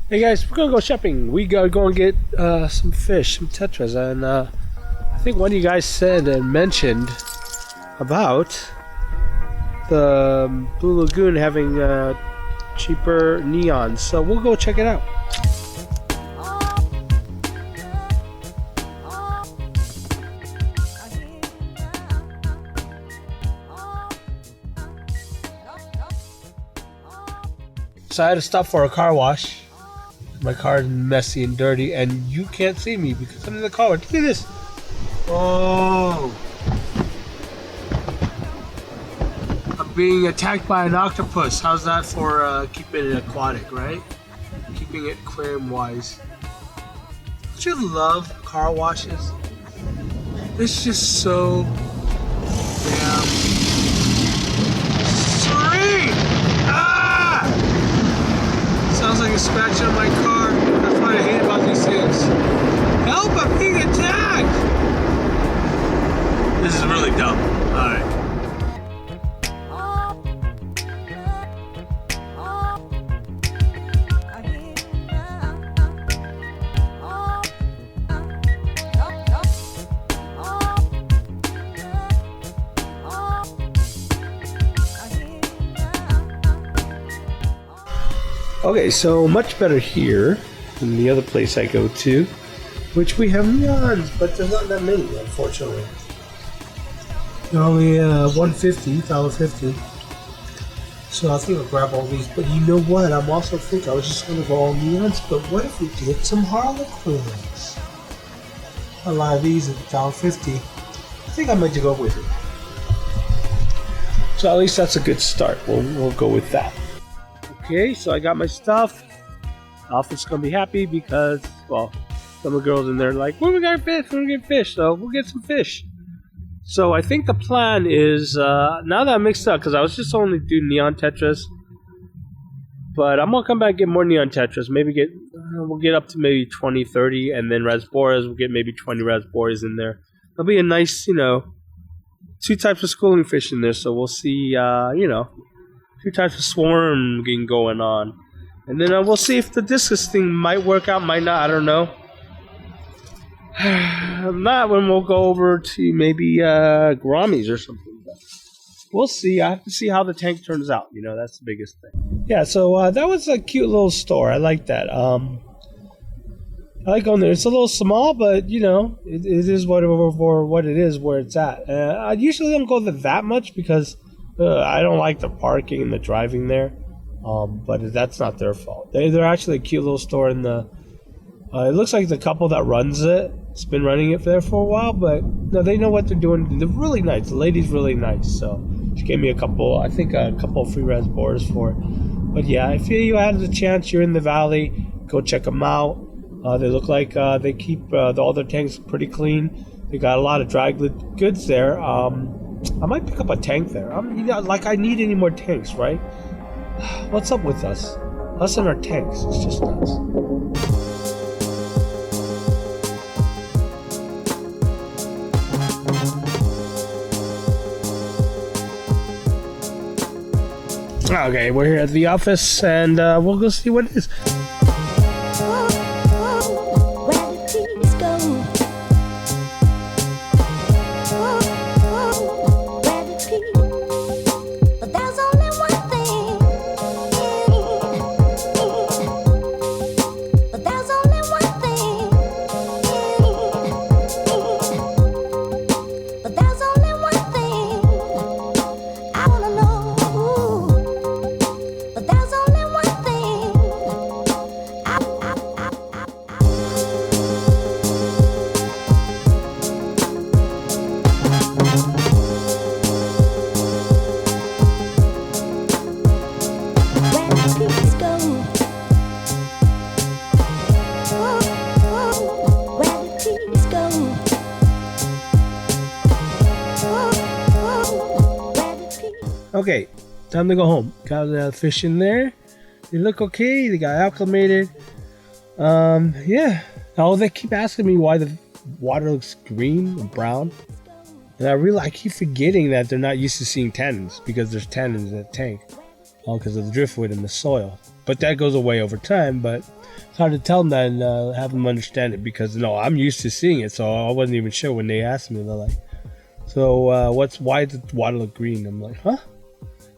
Hey guys, we're gonna go shopping. We gotta go and get some fish, some tetras, and I think one of you guys said and mentioned about the Blue Lagoon having cheaper neons, so we'll go check it out. So I had to stop for a car wash. My car is messy and dirty, and you can't see me because I'm in the car. Look at this. Oh. I'm being attacked by an octopus. How's that for keeping it aquatic, right? Keeping it aquarium-wise. Don't you love car washes? It's just so damn serene. Ah! Sounds like a scratch on my car. That's what I hate about these things. Help! I'm being attacked! This is really dumb. Alright. Okay, so much better here than the other place I go to, which we have neons, but there's not that many, unfortunately. They're only $1.50. So I think I'll grab all these. But you know what? I'm also thinking I was just going to go all neons, but what if we did some harlequins? A lot of these at $1.50. I think I might go with it. So at least that's a good start. We'll go with that. Okay, so I got my stuff. Office is gonna be happy because, well, some of the girls in there are like, "We're gonna get fish. We're gonna get fish." So we'll get some fish. So I think the plan is now that I'm mixed up because I was just only doing neon tetras, but I'm gonna come back and get more neon tetras. Maybe we'll get up to maybe 20, 30, and then rasboras. We'll get maybe 20 rasboras in there. That'll be a nice, two types of schooling fish in there. So we'll see, two types of swarming going on. And then we'll see if the discus thing might work out, might not, I don't know. Not when we'll go over to maybe Grammies or something. But we'll see. I have to see how the tank turns out. That's the biggest thing. Yeah, so that was a cute little store. I like that. I like going there. It's a little small, but, it is what it is, where it's at. I usually don't go there that much because I don't like the parking and the driving there, but that's not their fault. They're actually a cute little store in the. It looks like the couple that runs it's been running it there for a while, but no, they know what they're doing. They're really nice. The lady's really nice, so she gave me a couple of free rasboras for it. But yeah, if you had the chance, you're in the valley, go check them out. They look like they keep all their tanks pretty clean. They got a lot of dry goods there. I might pick up a tank there. I need any more tanks, right? What's up with us? Us and our tanks. It's just nuts. Okay, we're here at the office, and we'll go see what it is. Okay, time to go home. Got the fish in there. They look okay. They got acclimated. Yeah. Oh, they keep asking me why the water looks green and brown. And I keep forgetting that they're not used to seeing tannins because there's tannins in the tank. Because of the driftwood in the soil. but that goes away over time. But it's hard to tell them that and have them understand it because I'm used to seeing it, so I wasn't even sure when they asked me. They're like, "So why does the water look green?" I'm like, "Huh?"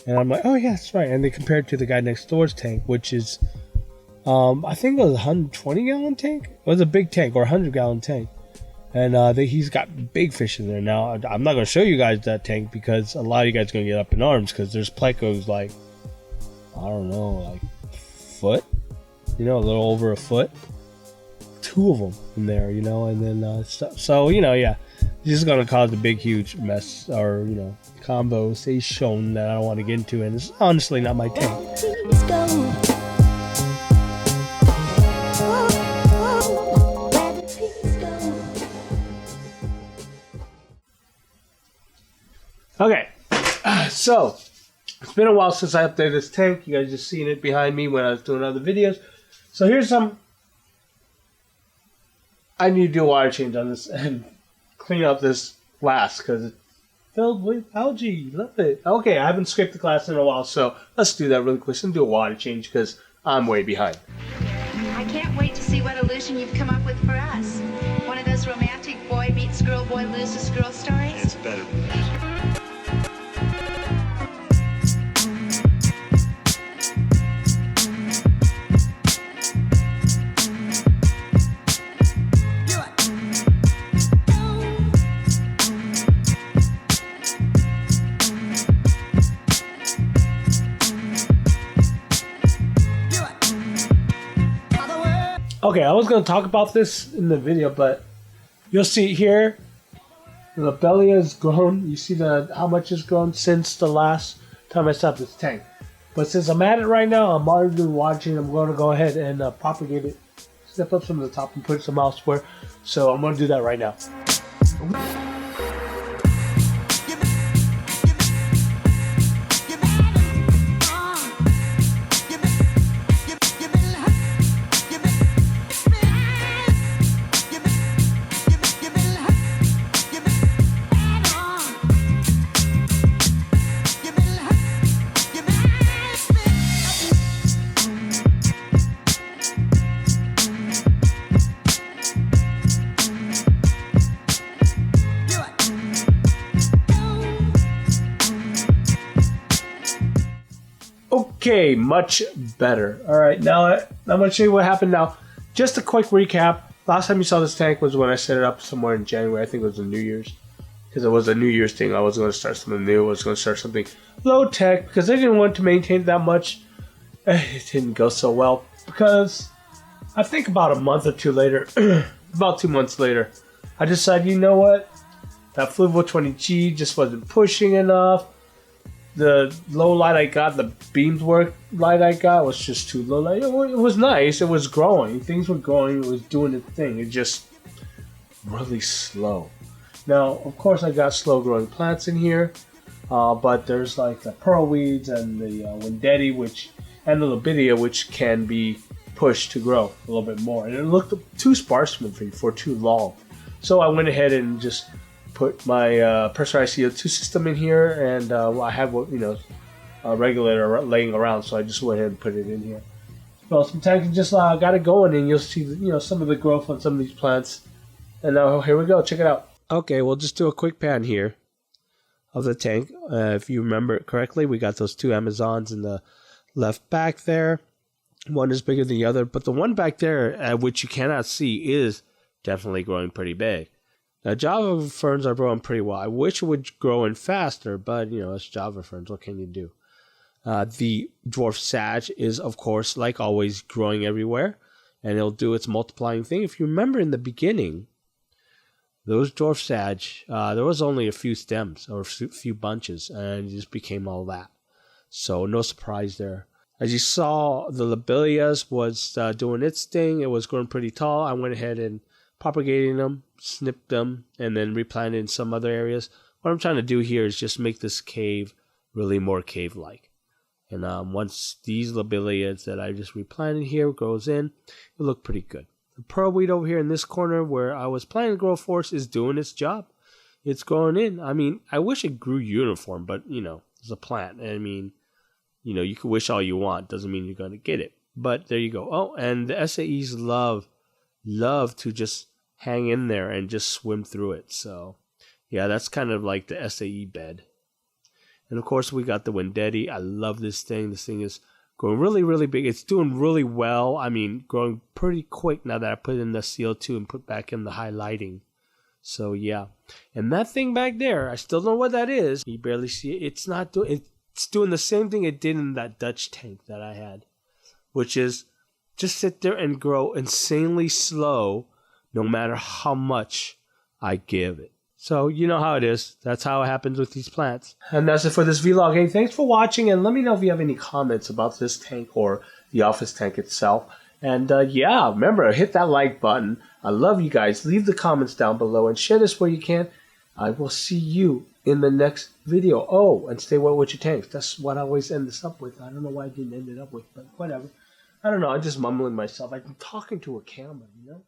And I'm like, "Oh yeah, that's right." And they compared it to the guy next door's tank, which is, I think it was a 120-gallon tank. It was a big tank or a 100-gallon tank. And he's got big fish in there. Now, I'm not going to show you guys that tank because a lot of you guys are going to get up in arms because there's plecos like, I don't know, like a foot, a little over a foot. 2 of them in there, and then, so yeah, this is going to cause a big, huge mess or, conversation that I don't want to get into. And it's honestly not my tank. Okay, so it's been a while since I updated this tank. You guys just seen it behind me when I was doing other videos. So here's some. I need to do a water change on this and clean up this glass because it's filled with algae. Love it. Okay, I haven't scraped the glass in a while, so let's do that really quick and do a water change because I'm way behind. I can't wait to see what illusion you've come up with for us. One of those romantic boy meets girl, boy loses girl stories? It's better than that. Okay, I was going to talk about this in the video, but you'll see here, the belly has grown. You see how much it's grown since the last time I stopped this tank. But since I'm at it right now, I'm already watching. I'm going to go ahead and propagate it, step up some of the top and put some elsewhere. So I'm going to do that right now. Okay, much better. All right, now I'm going to show you what happened now. Just a quick recap. Last time you saw this tank was when I set it up somewhere in January. I think it was the New Year's. Because it was a New Year's thing. I was going to start something new. I was going to start something low tech because I didn't want to maintain it that much. It didn't go so well because I think about a month or two later, about 2 months later, I decided, you know what? That Fluval 20G just wasn't pushing enough. The low light I got, the beamswork light I got was just too low light. It was nice. It was growing. Things were growing. It was doing its thing. It just really slow. Now, of course, I got slow growing plants in here, but there's like the pearl weeds and the Wendetti, and the Lobidia, which can be pushed to grow a little bit more. And it looked too sparse for too long. So I went ahead and just put my pressurized CO2 system in here, and I have a regulator laying around, so I just went ahead and put it in here. Well, sometimes you just got it going, and you'll see some of the growth on some of these plants. And now here we go. Check it out. Okay, we'll just do a quick pan here of the tank. If you remember it correctly, we got those 2 Amazons in the left back there. One is bigger than the other, but the one back there, which you cannot see, is definitely growing pretty big. Now, Java ferns are growing pretty well. I wish it would grow in faster, but, it's Java ferns. What can you do? The dwarf sage is, of course, like always, growing everywhere, and it'll do its multiplying thing. If you remember in the beginning, those dwarf sage, there was only a few stems or a few bunches, and it just became all that. So no surprise there. As you saw, the lobelias was doing its thing. It was growing pretty tall. I went ahead and propagating them, snipped them, and then replanted in some other areas. What I'm trying to do here is just make this cave really more cave-like. And once these lobelias that I just replanted here grows in, it look pretty good. The pearlweed over here in this corner where I was planning to grow forest is doing its job. It's growing in. I mean, I wish it grew uniform, but, it's a plant. I mean, you can wish all you want. Doesn't mean you're going to get it. But there you go. Oh, and the SAEs love to just hang in there and just swim through it. So yeah, that's kind of like the SAE bed. And of course we got the Wendetti. I love this thing. This thing is growing really, really big. It's doing really well. I mean, growing pretty quick now that I put in the CO2 and put back in the highlighting. So yeah. And that thing back there, I still don't know what that is. You barely see it. It's doing the same thing it did in that Dutch tank that I had, which is just sit there and grow insanely slow no matter how much I give it. So you know how it is. That's how it happens with these plants. And that's it for this vlog. Hey, thanks for watching, and let me know if you have any comments about this tank or the office tank itself. And yeah, remember, hit that like button. I love you guys. Leave the comments down below and share this where you can. I will see you in the next video. Oh, and stay wet with your tanks. That's what I always end this up with. I don't know why I didn't end it up with, but whatever. I don't know. I'm just mumbling myself. I'm talking to a camera, you know?